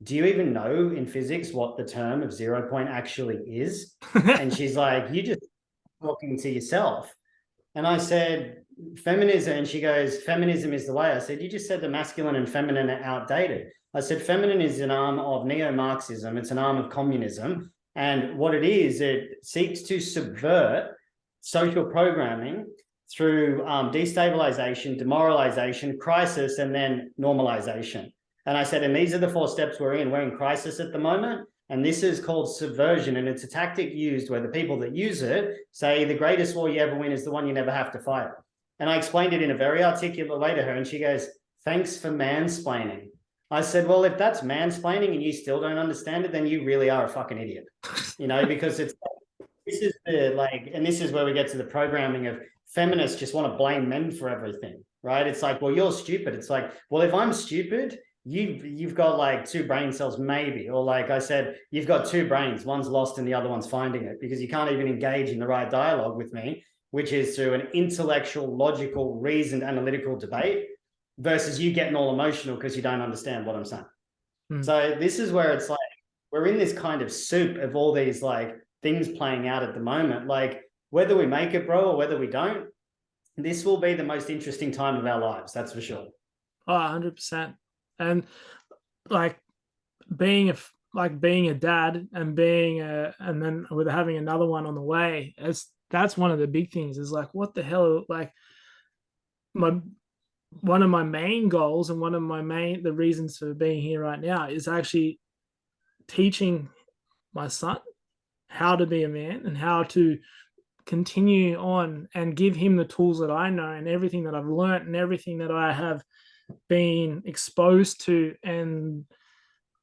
do you even know in physics what the term of 0 point actually is? And she's like, you just talking to yourself. And I said, feminism. And she goes, feminism is the way. I said, you just said the masculine and feminine are outdated. I said, feminine is an arm of neo-Marxism. It's an arm of communism. And what it is, it seeks to subvert social programming through destabilization, demoralization, crisis, and then normalization. And I said, and these are the 4 steps we're in. We're in crisis at the moment. And this is called subversion. And it's a tactic used where the people that use it say the greatest war you ever win is the one you never have to fight. And I explained it in a very articulate way to her. And she goes, thanks for mansplaining. I said, well, if that's mansplaining and you still don't understand it, then you really are a fucking idiot, you know, because it's, this is the like, and this is where we get to the programming of feminists just want to blame men for everything, right? It's like, well, you're stupid. It's like, well, if I'm stupid, you've got like 2 brain cells maybe, or like I said, you've got 2 brains, one's lost and the other one's finding it, because you can't even engage in the right dialogue with me, which is through an intellectual, logical, reasoned, analytical debate, versus you getting all emotional because you don't understand what I'm saying. So this is where it's like, we're in this kind of soup of all these like things playing out at the moment. Like whether we make it, bro, or whether we don't, this will be the most interesting time of our lives. That's for sure. Oh, 100%. And like being like being a dad and and then with having another one on the way, that's one of the big things is like, what the hell, like my one of my main goals and one of the reasons for being here right now is actually teaching my son how to be a man and how to continue on and give him the tools that I know and everything that I've learned and everything that I have been exposed to. And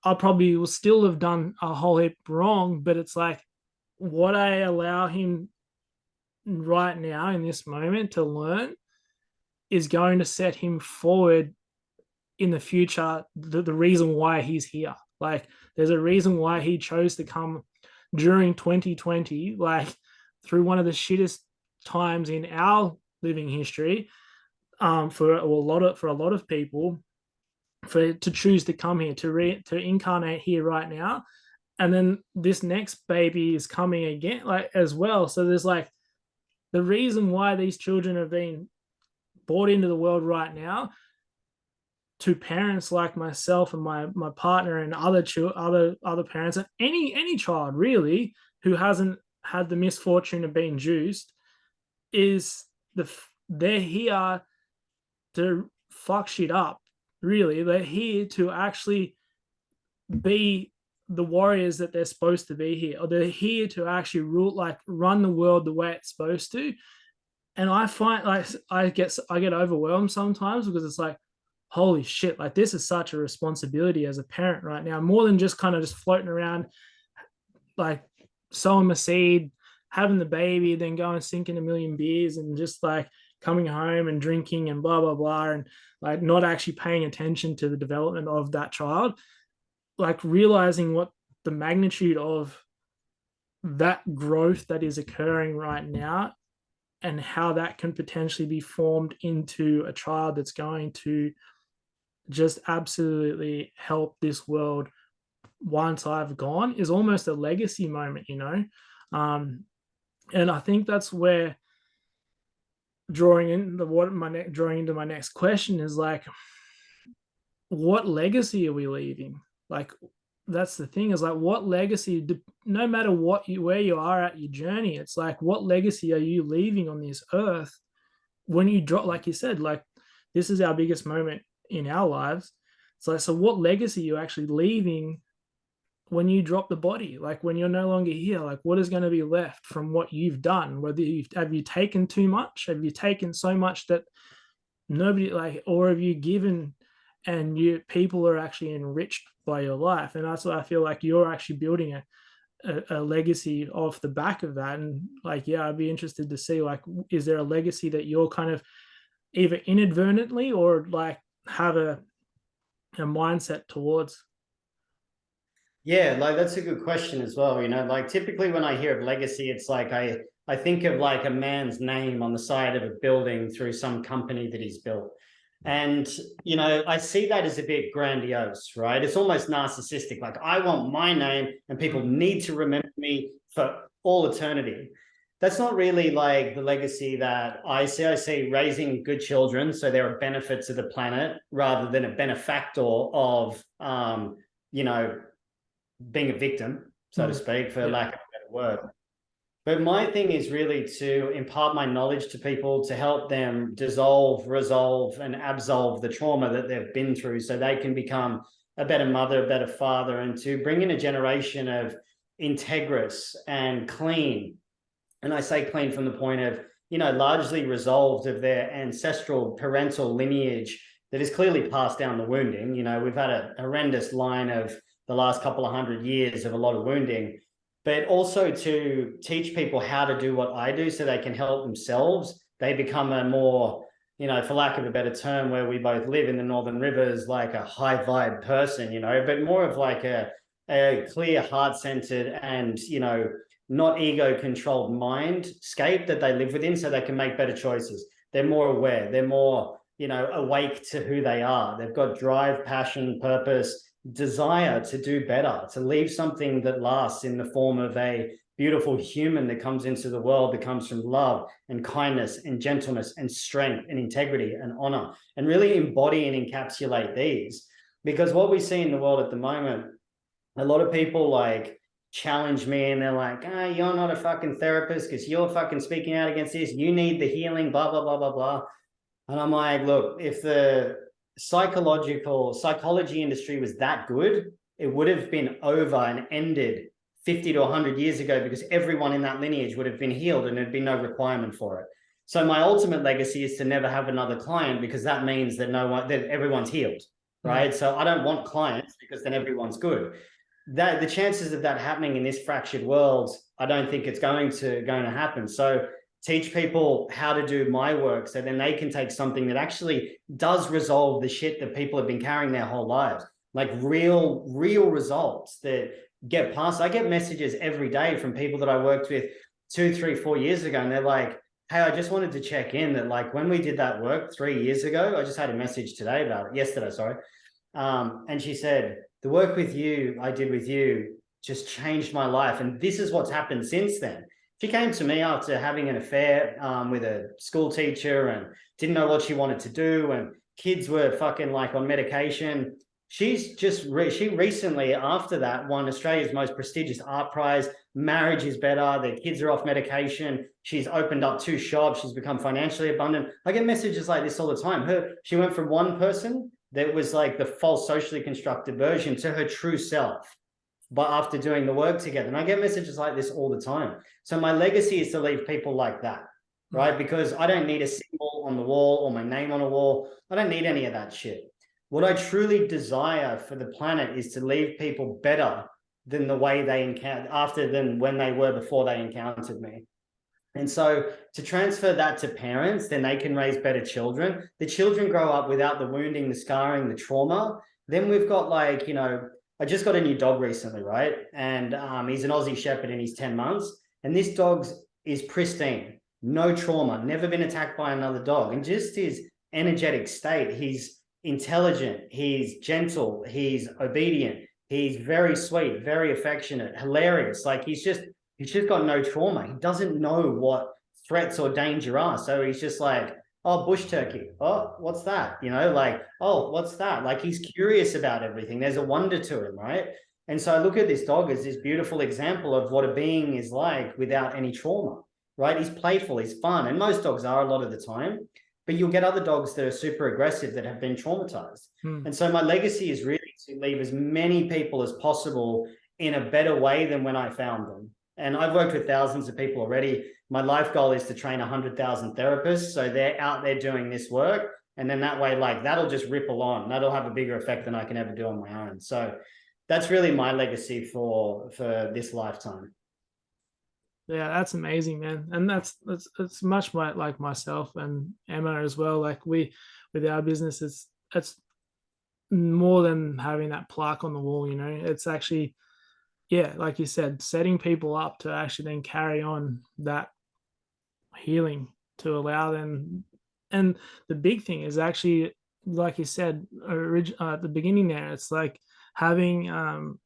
I probably will still have done a whole heap wrong, but it's like what I allow him right now in this moment to learn is going to set him forward in the future. The reason why he's here, like there's a reason why he chose to come during 2020, like through one of the shittest times in our living history, for a lot of people, to choose to come here to incarnate here right now. And then this next baby is coming again, like as well. So there's like the reason why these children have been brought into the world right now to parents like myself and my partner and other parents and any child really who hasn't had the misfortune of being juiced is they're here to fuck shit up. Really, they're here to actually be the warriors that they're supposed to be here, or they're here to actually run the world the way it's supposed to. And I find like I get overwhelmed sometimes because it's like, holy shit, like this is such a responsibility as a parent right now, more than just kind of just floating around, like sowing the seed, having the baby, then going sinking a million beers and just like coming home and drinking and blah blah blah, and like not actually paying attention to the development of that child. Like realizing what the magnitude of that growth that is occurring right now and how that can potentially be formed into a child that's going to just absolutely help this world once I've gone is almost a legacy moment, you know. And I think that's where drawing into my next question is like, what legacy are we leaving? Like, that's the thing, is like, what legacy, no matter where you are at your journey, it's like, what legacy are you leaving on this earth when you drop, like you said, like this is our biggest moment in our lives. It's like, so what legacy are you actually leaving when you drop the body, like when you're no longer here? Like what is going to be left from what you've done? Have you taken too much? Have you taken so much that nobody, like, or have you given and people are actually enriched by your life? And that's what I feel like you're actually building a legacy off the back of that. And like, yeah, I'd be interested to see, like, is there a legacy that you're kind of either inadvertently or like have a mindset towards? Yeah, like that's a good question as well. You know, like typically when I hear of legacy, it's like I think of like a man's name on the side of a building through some company that he's built. And, you know, I see that as a bit grandiose, right? It's almost narcissistic. Like I want my name and people need to remember me for all eternity. That's not really like the legacy that I see. I see raising good children so they're a benefit to the planet rather than a benefactor of, you know, being a victim, so to speak, for lack of a better word. But my thing is really to impart my knowledge to people to help them dissolve, resolve, and absolve the trauma that they've been through so they can become a better mother, a better father, and to bring in a generation of integrous and clean. And I say clean from the point of, you know, largely resolved of their ancestral parental lineage that is clearly passed down the wounding. You know, we've had a horrendous line of the last couple of 100 years of a lot of wounding, but also to teach people how to do what I do so they can help themselves. They become a more, you know, for lack of a better term, where we both live in the Northern Rivers, like a high vibe person, you know, but more of like a clear, heart-centered and, you know, not ego-controlled mindscape that they live within so they can make better choices. They're more aware. They're more, you know, awake to who they are. They've got drive, passion, purpose, desire to do better, to leave something that lasts in the form of a beautiful human that comes into the world, that comes from love and kindness and gentleness and strength and integrity and honor, and really embody and encapsulate these. Because what we see in the world at the moment a lot of people like challenge me and they're like, ah, you're not a fucking therapist because you're fucking speaking out against this. You need the healing, blah, blah, blah, blah, blah. And I'm like, look, if the psychology industry was that good, it would have been over and ended 50 to 100 years ago, because everyone in that lineage would have been healed and there'd be no requirement for it. So my ultimate legacy is to never have another client, because that means that that everyone's healed, right? So I don't want clients, because then everyone's good. That the chances of that happening in this fractured world, I don't think it's going to happen. So teach people how to do my work, so then they can take something that actually does resolve the shit that people have been carrying their whole lives, like real results that get past. I get messages every day from people that I worked with 2, 3, 4 years ago, and they're like, hey, I just wanted to check in that, like, when we did that work 3 years ago, I just had a message today about it, yesterday, sorry. And she said, the work I did with you just changed my life. And this is what's happened since then. She came to me after having an affair with a school teacher and didn't know what she wanted to do. And kids were fucking like on medication. She's just, she recently, after that, won Australia's most prestigious art prize. Marriage is better. Their kids are off medication. She's opened up 2 shops. She's become financially abundant. I get messages like this all the time. She went from one person that was like the false socially constructed version to her true self, but after doing the work together. And I get messages like this all the time. So my legacy is to leave people like that, right? Because I don't need a symbol on the wall or my name on a wall. I don't need any of that shit. What I truly desire for the planet is to leave people better than the way they than when they were before they encountered me. And so to transfer that to parents, then they can raise better children. The children grow up without the wounding, the scarring, the trauma. Then we've got, like, you know, I just got a new dog recently, right? And he's an Aussie Shepherd and he's 10 months. And this dog is pristine, no trauma, never been attacked by another dog. And just his energetic state, he's intelligent, he's gentle, he's obedient, he's very sweet, very affectionate, hilarious. Like he's just got no trauma. He doesn't know what threats or danger are. So he's just like, oh, bush turkey. Oh, what's that? You know, like, oh, what's that? Like he's curious about everything. There's a wonder to him, right? And so I look at this dog as this beautiful example of what a being is like without any trauma, right? He's playful, he's fun. And most dogs are a lot of the time, but you'll get other dogs that are super aggressive that have been traumatized. And so my legacy is really to leave as many people as possible in a better way than when I found them. And I've worked with thousands of people already. My life goal is to train 100,000 therapists. So they're out there doing this work. And then that way, like, that'll just ripple on. That'll have a bigger effect than I can ever do on my own. So that's really my legacy for this lifetime. Yeah, that's amazing, man. And that's much like myself and Emma as well. Like with our business, it's more than having that plaque on the wall, you know. It's actually, yeah, like you said, setting people up to actually then carry on that healing, to allow them. And the big thing is actually, like you said at the beginning there, it's like having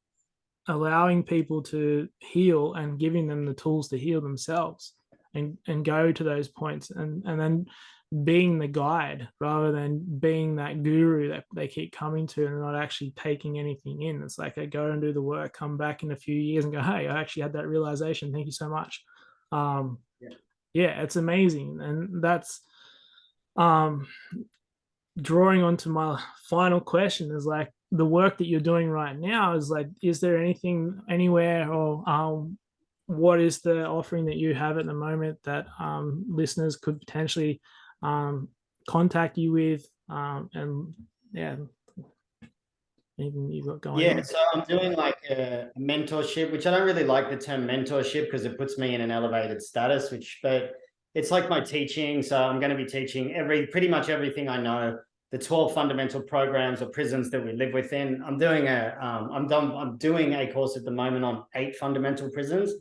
allowing people to heal and giving them the tools to heal themselves, and go to those points, and then being the guide rather than being that guru that they keep coming to and not actually taking anything in. It's like I go and do the work, come back in a few years and go, hey, I actually had that realization. Thank you so much. Yeah, it's amazing. And that's drawing onto my final question is like, the work that you're doing right now is like, is there anything anywhere, or what is the offering that you have at the moment that listeners could potentially contact you with, and yeah, anything you've got going on? So I'm doing like a mentorship, which I don't really like the term mentorship because it puts me in an elevated status, but it's like my teaching. So I'm going to be teaching pretty much everything I know, the 12 fundamental programs or prisons that we live within. I'm doing I'm doing a course at the moment on 8 fundamental prisons,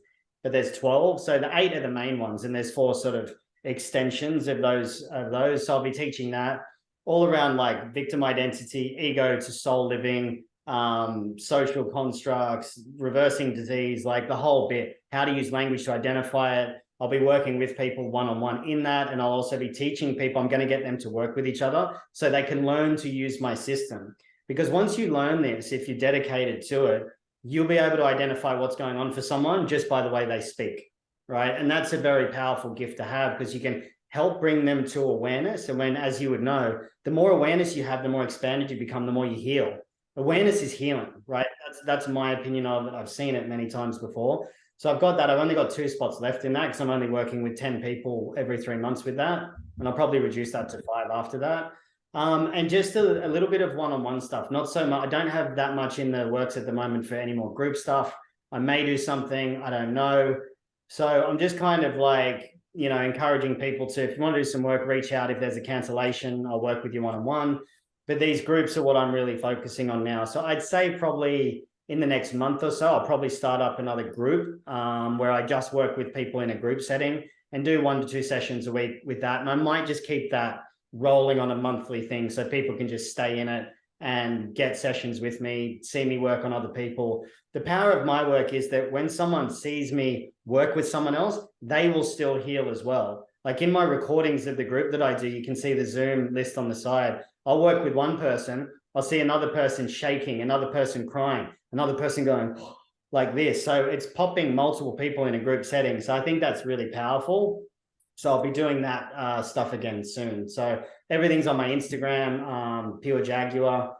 but there's 12. So the 8 are the main ones, and there's 4 sort of extensions of those. So I'll be teaching that all around, like, victim identity, ego to soul living, social constructs, reversing disease, like the whole bit, how to use language to identify it. I'll be working with people one-on-one in that, and I'll also be teaching people. I'm going to get them to work with each other so they can learn to use my system. Because once you learn this, if you're dedicated to it, you'll be able to identify what's going on for someone just by the way they speak, right? And that's a very powerful gift to have, because you can help bring them to awareness. And when, as you would know, the more awareness you have, the more expanded you become, the more you heal. Awareness is healing, right? That's my opinion of it. I've seen it many times before. So I've got that. I've only got 2 spots left in that, because I'm only working with 10 people every 3 months with that. And I'll probably reduce that to 5 after that. And just a little bit of one-on-one stuff. Not so much. I don't have that much in the works at the moment for any more group stuff. I may do something, I don't know. So I'm just kind of like, you know, encouraging people to, if you want to do some work, reach out. If there's a cancellation, I'll work with you one-on-one. But these groups are what I'm really focusing on now. So I'd say probably in the next month or so, I'll probably start up another group where I just work with people in a group setting and do 1 to 2 sessions a week with that. And I might just keep that rolling on a monthly thing, so people can just stay in it and get sessions with me, see me work on other people. The power of my work is that when someone sees me work with someone else, they will still heal as well. Like in my recordings of the group that I do, you can see the Zoom list on the side. I'll work with one person, I'll see another person shaking, another person crying, another person going like this. So it's popping multiple people in a group setting. So I think that's really powerful. So I'll be doing that stuff again soon. So everything's on my Instagram, Pure Jaguar.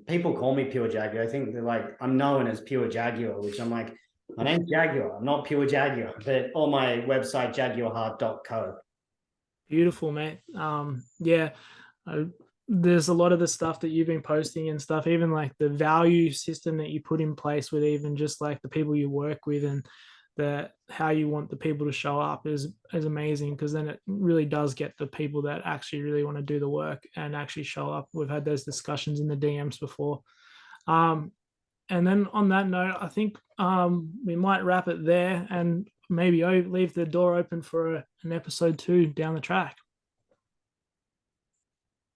People call me Pure Jaguar. I think they're like, I'm known as Pure Jaguar, which I'm like, my name's Jaguar. I'm not Pure Jaguar. But on my website, jaguarheart.co. Beautiful, mate. Yeah, there's a lot of the stuff that you've been posting and stuff, even like the value system that you put in place with even just like the people you work with, and the how you want the people to show up is amazing, because then it really does get the people that actually really want to do the work and actually show up. We've had those discussions in the DMs before. And then on that note, I think we might wrap it there and maybe leave the door open for an episode 2 down the track.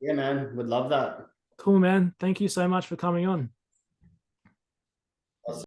Yeah, man, would love that. Cool, man. Thank you so much for coming on.